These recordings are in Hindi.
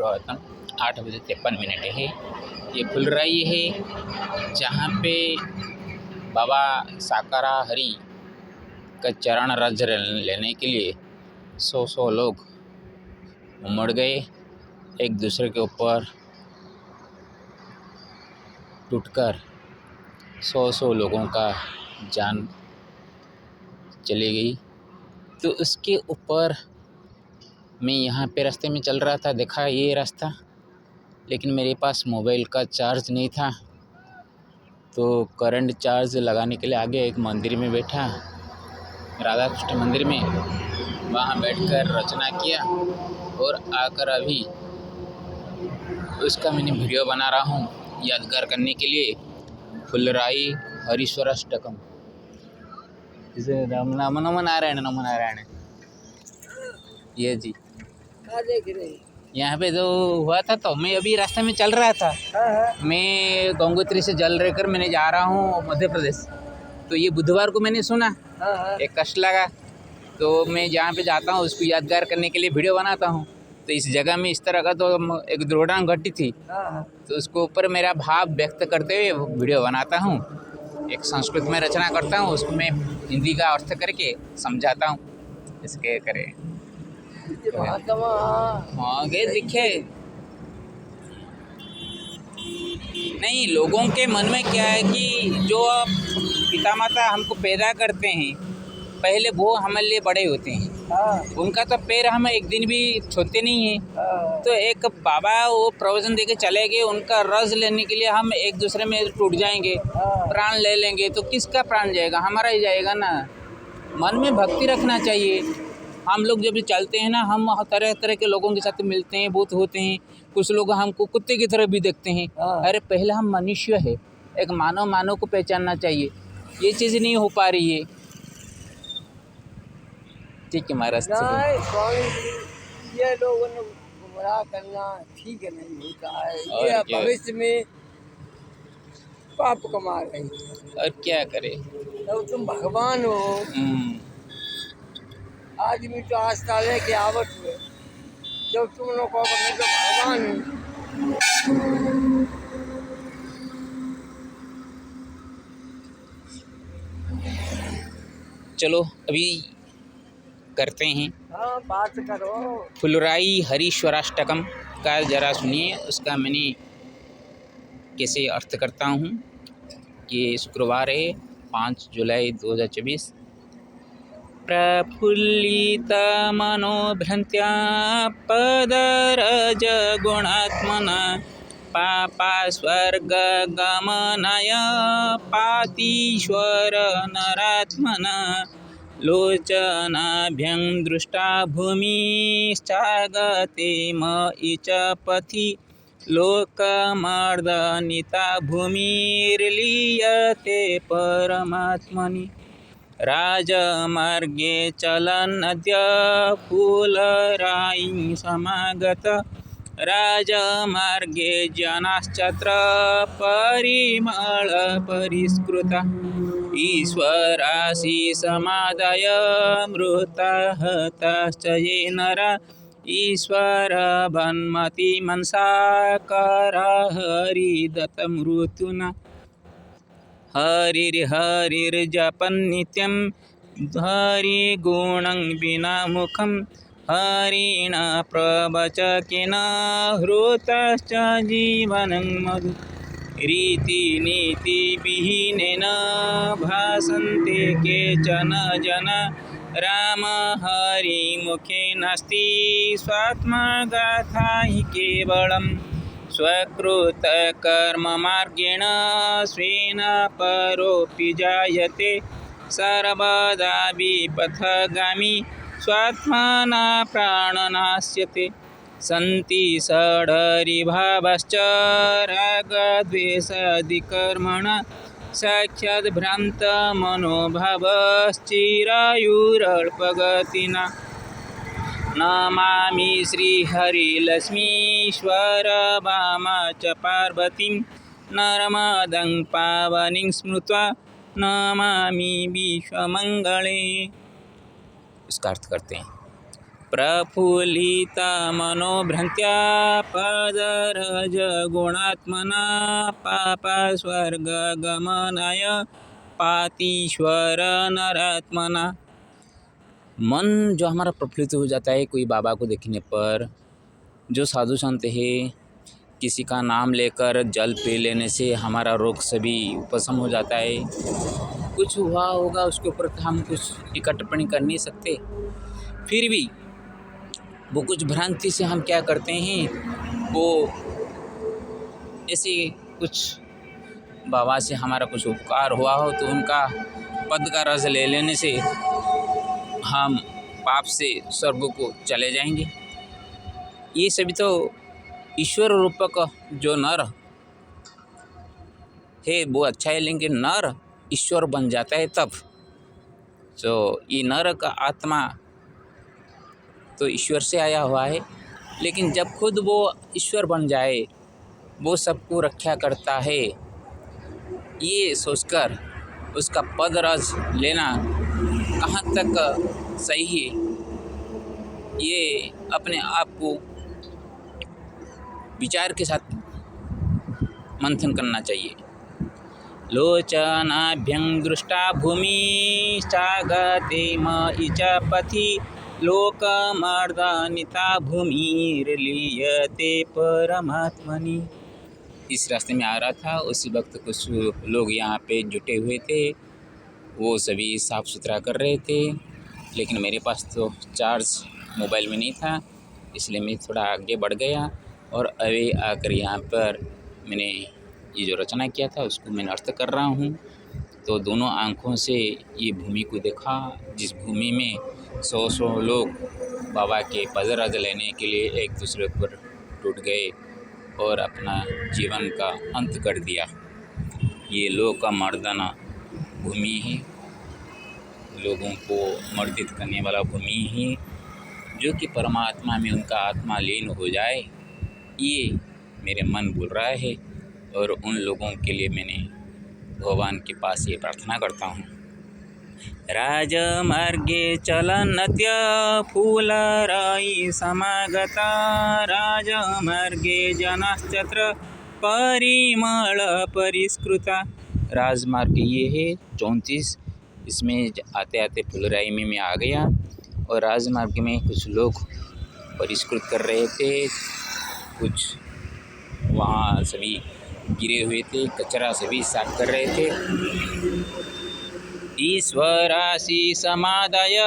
सुप्रभातम। 8:53 है। ये फुलराई है जहाँ पे बाबा साकारा हरि का चरण रज लेने के लिए सौ लोग उमड़ गए, एक दूसरे के ऊपर टूटकर सौ लोगों का जान चली गई। तो उसके ऊपर मैं यहाँ पे रास्ते में चल रहा था, देखा ये रास्ता, लेकिन मेरे पास मोबाइल का चार्ज नहीं था, तो करंट चार्ज लगाने के लिए आगे एक मंदिर में बैठा, राधा कृष्ण मंदिर में, वहाँ बैठकर रचना किया और आकर अभी उसका मैंने वीडियो बना रहा हूँ यादगार करने के लिए। फुलराई हरीश्वराष्टकम। इसे नमो नारायण। ये जी देख रहे हैं यहाँ पे जो हुआ था, तो मैं अभी रास्ते में चल रहा था। मैं गंगोत्री से जल लेकर मैंने जा रहा हूँ मध्य प्रदेश। तो ये बुधवार को मैंने सुना, एक कष्ट लगा, तो मैं जहाँ पे जाता हूँ उसको यादगार करने के लिए वीडियो बनाता हूँ। तो इस जगह में इस तरह का तो एक दुर्घटना घटी थी, तो उसको ऊपर मेरा भाव व्यक्त करते हुए वीडियो बनाता हूँ। एक संस्कृत में रचना करता हूँ, उसको मैं हिंदी का अर्थ करके समझाता हूँ। इसके करे हाँ गए दिखे नहीं। लोगों के मन में क्या है कि जो पिता माता हमको पैदा करते हैं, पहले वो हमारे लिए बड़े होते हैं, उनका तो पैर हम एक दिन भी छूते नहीं हैं। तो एक बाबा वो प्रवचन देके चले गए, उनका रस लेने के लिए हम एक दूसरे में टूट जाएंगे, प्राण ले लेंगे, तो किसका प्राण जाएगा? हमारा ही जाएगा ना। मन में भक्ति रखना चाहिए। हम लोग जब भी चलते हैं ना, हम तरह तरह के लोगों के साथ मिलते हैं, बहुत होते हैं। कुछ लोग हमको कुत्ते की तरह भी देखते हैं। अरे पहले हम मनुष्य है, एक मानव को पहचानना चाहिए। ये चीज़ नहीं हो पा रही है। ठीक है महाराज। ये लोगों ने गुमराह करना ठीक नहीं होता है, ये भविष्य में पाप कमा रहे हैं। और क्या करे, तो तुम भगवान हो। आदमी तो आस्था लेके आवत हुए, जब तुम लोग को मैं तो भगवान हूँ। चलो अभी करते हैं। हाँ बात करो। फुलराई हरीश्वराष्टकम का जरा सुनिए, उसका मैंने कैसे अर्थ करता हूँ। कि शुक्रवार है 5 जुलाई 2024। प्रफुल्लित मनोभ्रंत्या पदरज गुणात्मना पापा स्वर्ग गमनाय पातीश्वर नरात्मना लोचनाभ्यं दृष्टा भूमिश्चागते मयि च पथि लोकमर्दनिता भूमिर्लीयते परमात्मनि राजमार्गे चलन्नद्य फुलराई समागत राजमार्गे जनाश्चत्र परिमलपरिष्कृता ईश्वराशीसमादाय मृता हताश्च ये नरा ईश्वरवन्मति मनसाकरा हरिदत्तमृत्युना हरिर्जपन्नित्यं हरिगुणं विना मुखं हरिण प्रवचकेन हृतश्च जीवनं मधु रीतिनीतिविहीनेन भासन्ते केचन जना राम हरिमुखे नास्ति स्वात्मगाथा हि केवलम् स्वकृतकर्ममार्गेण स्वेन परोऽपि जायते सर्वदा विपथगामी स्वात्मना प्राणनाश्यते सन्ति षडरिभावश्च रागद्वेषादिकर्मणा साक्षाद्भ्रान्तमनोभावश्चिरायुरल्पगतिना नमामि श्रीहरिलक्ष्मीश्वर वामा च पार्वतीं नर्मदं पावनीं स्मृत्वा नमामि विश्वमंगले। इसका अर्थ करते हैं। प्रफुल्लिता मनोभ्रंत्या पदरज गुणात्मना पापा स्वर्ग गमनाय पातीश्वर नरात्मना। मन जो हमारा प्रफुल्लित हो जाता है कोई बाबा को देखने पर, जो साधु संत है, किसी का नाम लेकर जल पी लेने से हमारा रोग सभी उपशम हो जाता है। कुछ हुआ होगा उसके ऊपर हम कुछ टीका टिप्पणी कर नहीं सकते, फिर भी वो कुछ भ्रांति से हम क्या करते हैं, वो ऐसे कुछ बाबा से हमारा कुछ उपकार हुआ हो तो उनका पद का रस ले लेने से हम पाप से स्वर्ग को चले जाएंगे। ये सभी तो ईश्वर रूपक जो नर है वो अच्छा है, लेकिन नर ईश्वर बन जाता है तब। तो ये नर का आत्मा तो ईश्वर से आया हुआ है, लेकिन जब खुद वो ईश्वर बन जाए, वो सबको रक्षा करता है, ये सोचकर उसका पद रस लेना कहाँ तक सही है, ये अपने आप को विचार के साथ मंथन करना चाहिए। लोचनाभ्यं दृष्टा भूमि चागते मयि च पथि लोकमर्दनिता भूमिर्लीयते परमात्मनि। इस रास्ते में आ रहा था, उसी वक्त कुछ लोग यहाँ पे जुटे हुए थे, वो सभी साफ़ सुथरा कर रहे थे, लेकिन मेरे पास तो चार्ज मोबाइल में नहीं था, इसलिए मैं थोड़ा आगे बढ़ गया और अभी आकर यहाँ पर मैंने ये जो रचना किया था उसको मैं अर्थ कर रहा हूँ। तो दोनों आँखों से ये भूमि को देखा, जिस भूमि में 100 लोग बाबा के पदरज लेने के लिए एक दूसरे पर टूट गए और अपना जीवन का अंत कर दिया। ये लोक का मर्दना भूमि है, लोगों को मर्दित करने वाला भूमि है, जो कि परमात्मा में उनका आत्मा लीन हो जाए, ये मेरे मन बोल रहा है। और उन लोगों के लिए मैंने भगवान के पास ये प्रार्थना करता हूँ। राजमार्गे चलन्नद्य फूलरायि समागता राजमार्गे जनाश्चत्र परिमल परिष्कृता। राजमार्ग ये है 34, इसमें आते आते फुलराई में मैं आ गया और राजमार्ग में कुछ लोग परिष्कृत कर रहे थे, कुछ वहाँ सभी गिरे हुए थे, कचरा सभी साफ कर रहे थे। ईश्वरासि समादाय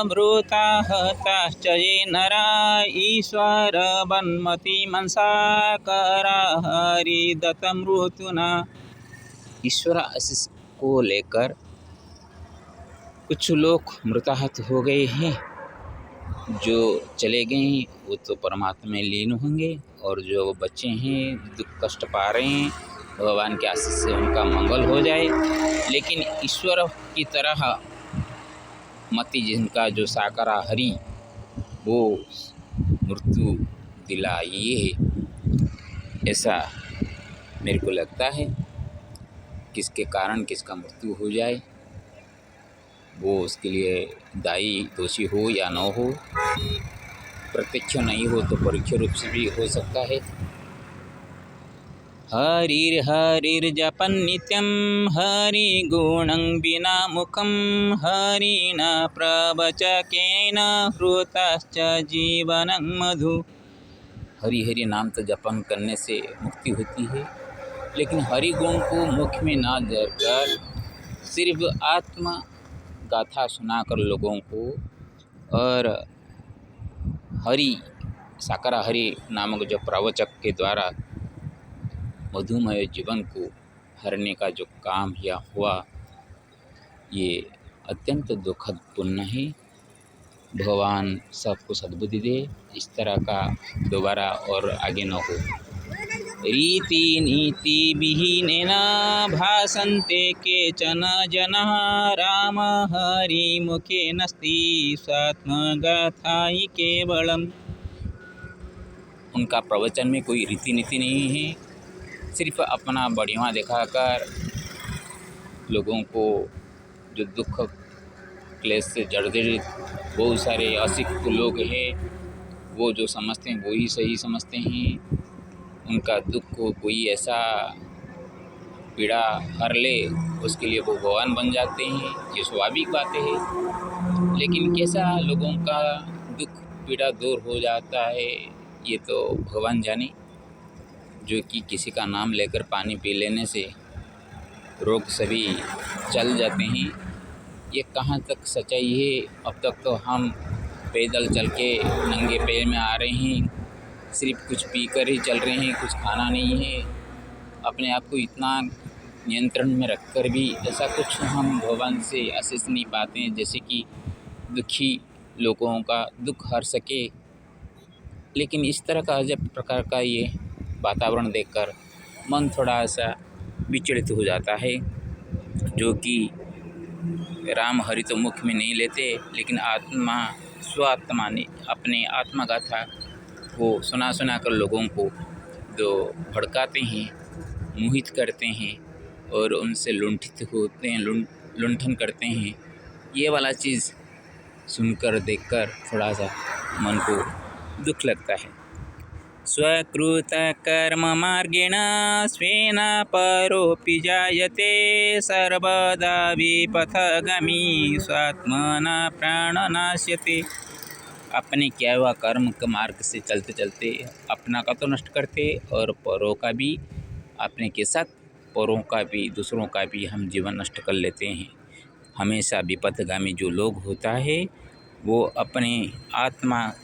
मृता हताश्च ये नरा ईश्वर वन्मति मनसा करा हरिदत्त मृत्युना। ईश्वर आशीष को लेकर कुछ लोग मृताहत हो गए हैं, जो चले गए हैं वो तो परमात्मा में लीन होंगे, और जो बच्चे हैं दुख कष्ट पा रहे हैं, भगवान के आशीष से उनका मंगल हो जाए। लेकिन ईश्वर की तरह मति जिनका जो साकारा हरि, वो मृत्यु दिलाइए, ऐसा मेरे को लगता है। किसके कारण किसका मृत्यु हो जाए, वो उसके लिए दायी दोषी हो या न हो, प्रत्यक्ष नहीं हो तो परोक्ष रूप से भी हो सकता है। हरिर हरिर जपन नित्यं हरि गुणं बिना मुखं हरिण प्रवचकेन हृतश्च जीवनं मधु। हरि हरि नाम तो जपन करने से मुक्ति होती है, लेकिन हरि गुण को मुख में ना धरकर सिर्फ आत्मा गाथा सुनाकर लोगों को और हरि साकारा हरि नामक जो प्रवचक के द्वारा मधुमय जीवन को हरने का जो काम किया हुआ, ये अत्यंत दुखद पुण्य है। भगवान सबको सद्बुद्धि दे, इस तरह का दोबारा और आगे न हो। रीति नीति विहीनेन भासन्ते केचन जनाः राम हरि मुखे नस्ति स्वात्मगाथायि केवलम्। उनका प्रवचन में कोई रीति नीति नहीं है, सिर्फ अपना बढ़िया दिखाकर लोगों को जो दुख क्लेश से जर्जरित बहुत सारे अशिक्षित लोग हैं, वो जो समझते हैं वो ही सही समझते हैं। उनका दुख को कोई ऐसा पीड़ा हर ले उसके लिए वो भगवान बन जाते हैं, ये स्वाभाविक बातें हैं। लेकिन कैसा लोगों का दुख पीड़ा दूर हो जाता है ये तो भगवान जाने। जो कि किसी का नाम लेकर पानी पी लेने से रोग सभी चल जाते हैं, ये कहाँ तक सच्चाई है? अब तक तो हम पैदल चल के नंगे पैर में आ रहे हैं, सिर्फ कुछ पीकर ही चल रहे हैं, कुछ खाना नहीं है। अपने आप को इतना नियंत्रण में रखकर भी ऐसा कुछ हम भगवान से आशीष नहीं पाते हैं जैसे कि दुखी लोगों का दुख हर सके। लेकिन इस तरह का अजब प्रकार का ये वातावरण देखकर मन थोड़ा सा विचलित हो जाता है, जो कि राम हरि तो मुख में नहीं लेते, लेकिन आत्मा स्वात्मा ने अपने आत्मगाथा वो सुना कर लोगों को जो भड़काते हैं, मोहित करते हैं और उनसे लुंठित होते हैं, लुंठन करते हैं। ये वाला चीज़ सुनकर देखकर थोड़ा सा मन को दुख लगता है। स्वकृत कर्म मार्गेण स्वेन परोऽपि जायते सर्वदा विपथगामी स्वात्मना प्राणनाश्यते। अपने किया हुआ कर्म के मार्ग से चलते चलते अपना का तो नष्ट करते और परों का भी, अपने के साथ परों का भी, दूसरों का भी हम जीवन नष्ट कर लेते हैं। हमेशा विपथगामी जो लोग होता है वो अपने आत्मा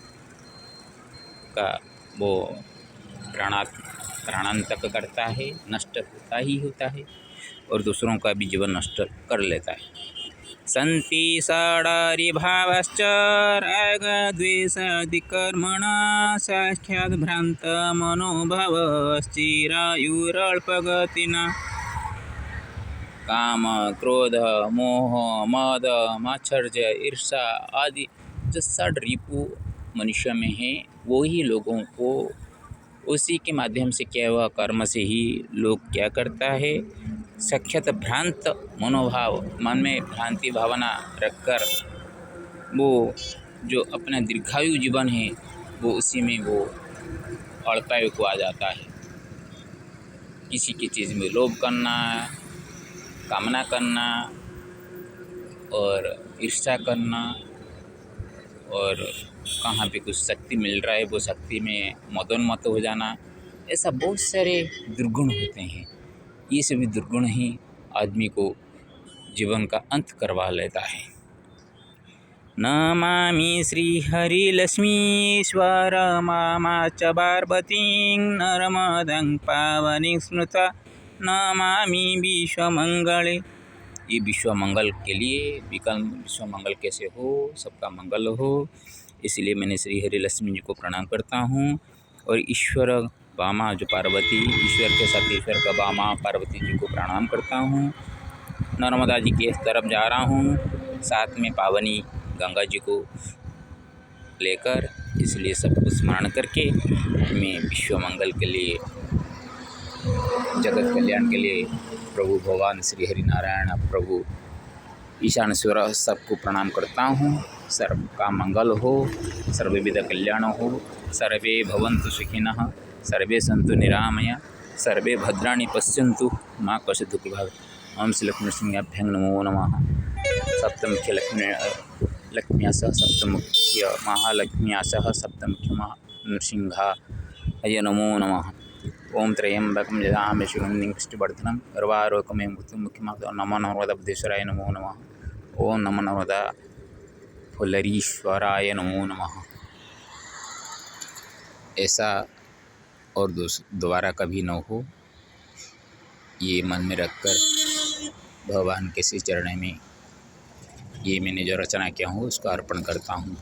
का वो प्राणांतक करता है, नष्ट होता ही होता है और दूसरों का भी जीवन नष्ट कर लेता है। सन्ति षडारिभावश्च रागद्वेषादिकर्मणा साक्षात् भ्रान्त मनोभावश्चिरायुरल्पगतिना। काम, क्रोध, मोह, मद, मात्सर्य, ईर्षा आदि जो षड रिपु मनुष्य में है, वो ही लोगों को उसी के माध्यम से किया हुआ कर्म से ही लोग क्या करता है, साक्षात भ्रांत मनोभाव, मन में भ्रांति भावना रखकर वो जो अपना दीर्घायु जीवन है वो उसी में वो अल्पायु को आ जाता है। किसी की चीज़ में लोभ करना, कामना करना और ईर्ष्या करना, और कहाँ पे कुछ शक्ति मिल रहा है वो शक्ति में मदोन्मत्त हो जाना, ऐसा बहुत सारे दुर्गुण होते हैं। ये सभी दुर्गुण ही आदमी को जीवन का अंत करवा लेता है। नमामि श्रीहरिलक्ष्मीश्वर मामा च पार्वतीं नर्मदं पावनीं स्मृता नमामि विश्वमंगले। ये विश्व मंगल के लिए, विश्व मंगल कैसे हो, सबका मंगल हो, इसलिए मैंने श्री हरि लक्ष्मी जी को प्रणाम करता हूँ। और ईश्वर वामा जो पार्वती, ईश्वर के साथ ईश्वर का वामा पार्वती जी को प्रणाम करता हूँ। नर्मदा जी के तरफ जा रहा हूँ, साथ में पावनी गंगा जी को लेकर, इसलिए सबको स्मरण करके मैं विश्व मंगल के लिए, जगत कल्याण के लिए प्रभु भगवान श्री हरि नारायण प्रभु ईशानेश्वर सबको प्रणाम करता हूँ। सर्व का मंगल हो, सर्वविध कल्याण हो, सर्वे भवन्तु सुखिनः, सर्वे सन्तु निरामया, सर्वे भद्राणि पश्यन्तु मां कश्चित् दुःखभाग्। ओम श्री लक्ष्मीनृसिंहाभ्यां नमो नमः। सप्तमुख्य लक्ष्म्या सह सप्तमुख्य महालक्ष्म्या सह सप्तमुख्य नृसिंहाय नमो नमः। ओम त्र्यंबकं यजामहे सुगन्धिं पुष्टिवर्धनं उर्वारुकमिव मृत्युमुख्यमामृतं। नमो नर्मदा बुद्धेश्वराय नमो नमः। ओम नमो नर्मदा फुलरीश्वराय नमो नमः। ऐसा और दोबारा कभी न हो, ये मन में रखकर भगवान के श्री चरण में ये मैंने जो रचना किया हूँ उसको अर्पण करता हूँ।